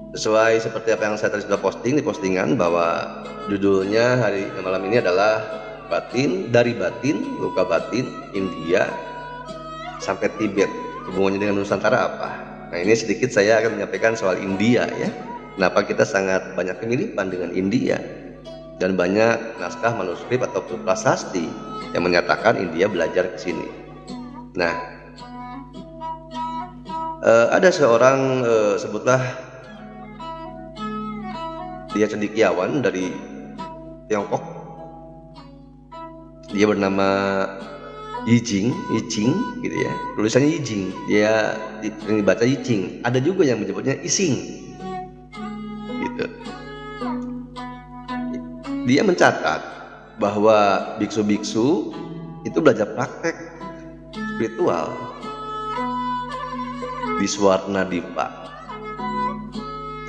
Sesuai seperti apa yang saya tadi sudah posting di postingan, bahwa judulnya hari malam ini adalah dari batin, luka batin, India sampai Tibet, hubungannya dengan Nusantara apa? Nah, ini sedikit saya akan menyampaikan soal India ya. Kenapa kita sangat banyak kemiripan dengan India, dan banyak naskah manuskrip atau prasasti yang menyatakan India belajar ke sini. Nah, ada seorang sebutlah dia cendekiawan dari Tiongkok. Dia bernama Yijing gitu ya. Tulisannya Yijing, dia sering dibaca Yijing. Ada juga yang menyebutnya Ising. Gitu. Dia mencatat bahwa biksu-biksu itu belajar praktek spiritual di Swarnadipa.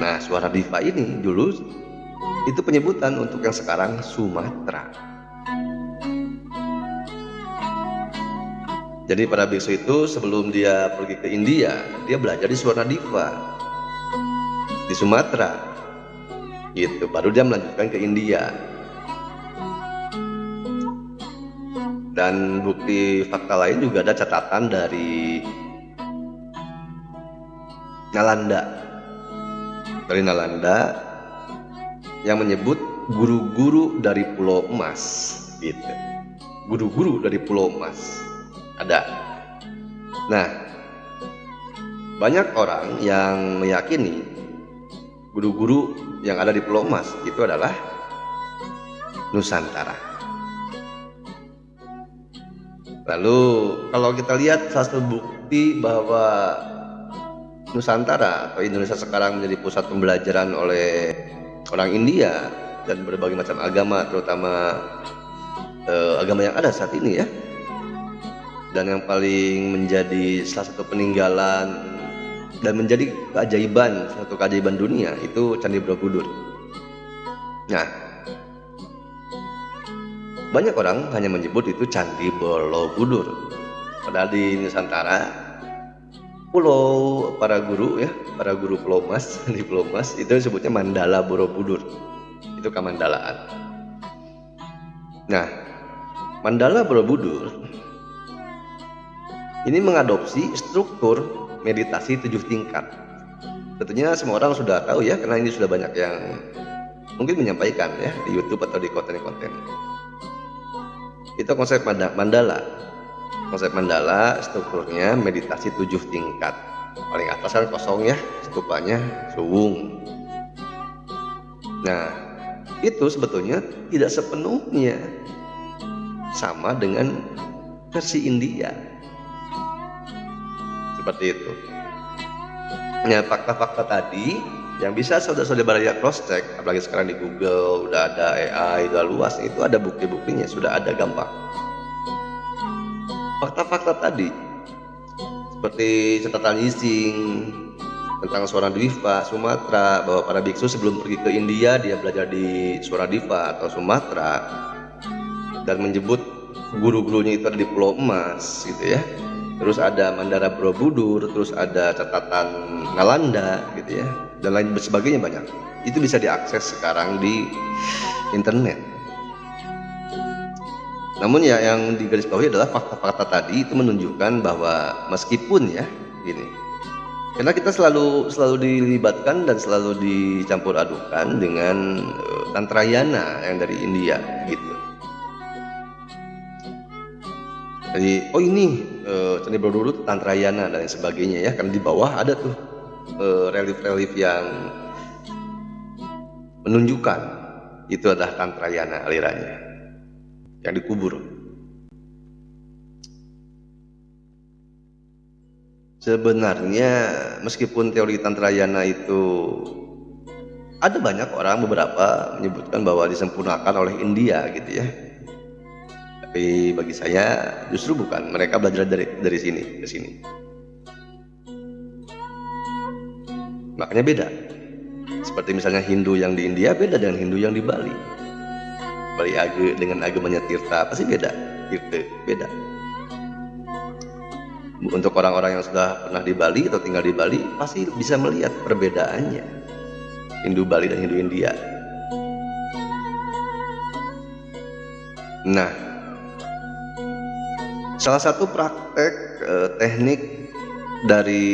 Nah, Swarnadipa ini dulu itu penyebutan untuk yang sekarang Sumatera. Jadi para biksu itu sebelum dia pergi ke India, dia belajar di Swarnadipa di Sumatera. Gitu, baru dia melanjutkan ke India. Dan bukti fakta lain juga ada catatan dari Nalanda. Dari Nalanda yang menyebut guru-guru dari Pulau Emas, gitu. Guru-guru dari Pulau Emas ada. Nah, banyak orang yang meyakini guru-guru yang ada di Pulau Emas itu adalah Nusantara. Lalu kalau kita lihat salah satu bukti bahwa Nusantara atau Indonesia sekarang menjadi pusat pembelajaran oleh orang India dan berbagai macam agama, terutama agama yang ada saat ini ya. Dan yang paling menjadi salah satu peninggalan dan menjadi suatu keajaiban dunia itu Candi Borobudur. Nah, banyak orang hanya menyebut itu Candi Borobudur. Padahal di Nusantara, pulau para guru Pulau Mas di Pulau Mas itu disebutnya Mandala Borobudur. Itu Kamandalaan. Nah, Mandala Borobudur ini mengadopsi struktur meditasi 7 tingkat. Tentunya semua orang sudah tahu ya, karena ini sudah banyak yang mungkin menyampaikan ya di YouTube atau di konten-konten. Itu konsep mandala. Konsep mandala strukturnya meditasi 7 tingkat. Paling atas kan kosong ya, stupanya suwung. Nah, itu sebetulnya tidak sepenuhnya sama dengan versi India. Seperti itu. Nah, fakta-fakta tadi yang bisa saudara-saudara lihat cross check, apalagi sekarang di Google udah ada AI, udah luas, itu ada bukti-buktinya, sudah ada gampang. Fakta-fakta tadi seperti catatan Yijing tentang Swarnadipa Sumatera, bahwa para biksu sebelum pergi ke India dia belajar di Swarnadipa atau Sumatera, dan menyebut guru-gurunya itu ada di Pulau Emas gitu ya. Terus ada Mandala Borobudur, terus ada catatan Nalanda gitu ya, dan lain sebagainya banyak. Itu bisa diakses sekarang di internet. Namun ya yang digarisbawahi adalah fakta-fakta tadi itu menunjukkan bahwa meskipun ya gini, karena kita selalu dilibatkan dan selalu dicampur adukan dengan Tantrayana yang dari India gitu. Jadi oh ini Candi Borobudur Tantrayana dan sebagainya ya, karena di bawah ada tuh relief-relief yang menunjukkan itu adalah Tantrayana alirannya yang dikubur. Sebenarnya meskipun teori Tantrayana itu ada banyak orang beberapa menyebutkan bahwa disempurnakan oleh India gitu ya, tapi bagi saya justru bukan. Mereka belajar dari sini ke sini. Makanya beda. Seperti misalnya Hindu yang di India beda dengan Hindu yang di Bali. Bali dengan agamanya Tirta pasti beda. Beda. Untuk orang-orang yang sudah pernah di Bali atau tinggal di Bali pasti bisa melihat perbedaannya. Hindu Bali dan Hindu India. Nah, salah satu praktek teknik dari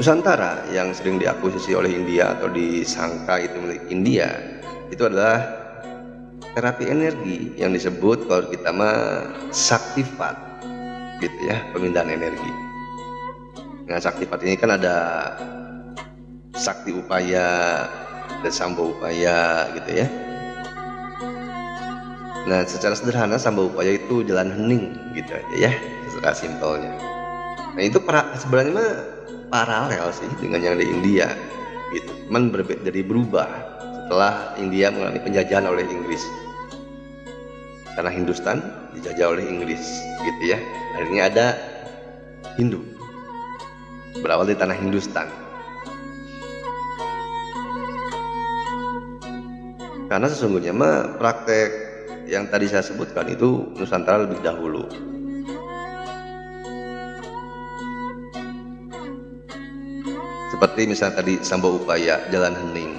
Nusantara yang sering diakuisisi oleh India atau disangka itu milik India itu adalah terapi energi yang disebut kalau kita mah saktifat, gitu ya, pemindahan energi. Nah, saktifat ini kan ada sakti upaya dan sambo upaya, gitu ya. Nah, secara sederhana sambo upaya itu jalan hening, gitu aja ya, secara simpelnya. Nah, itu sebenarnya mah paralel sih dengan yang di India, gitu. Cuman berubah setelah India mengalami penjajahan oleh Inggris. Karena Hindustan dijajah oleh Inggris, gitu ya. Akhirnya ada Hindu, berawal dari tanah Hindustan. Karena sesungguhnya mah praktek yang tadi saya sebutkan itu Nusantara lebih dahulu. Seperti misalnya tadi sambo upaya, jalan hening.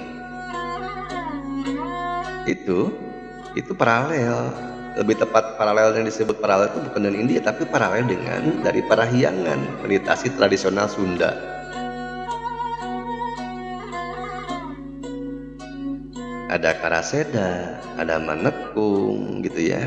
Itu paralel. Lebih tepat paralel yang disebut paralel itu bukan dengan India, tapi paralel dengan dari Parahyangan, meditasi tradisional Sunda. Ada Karaseda, ada Manekung, gitu ya.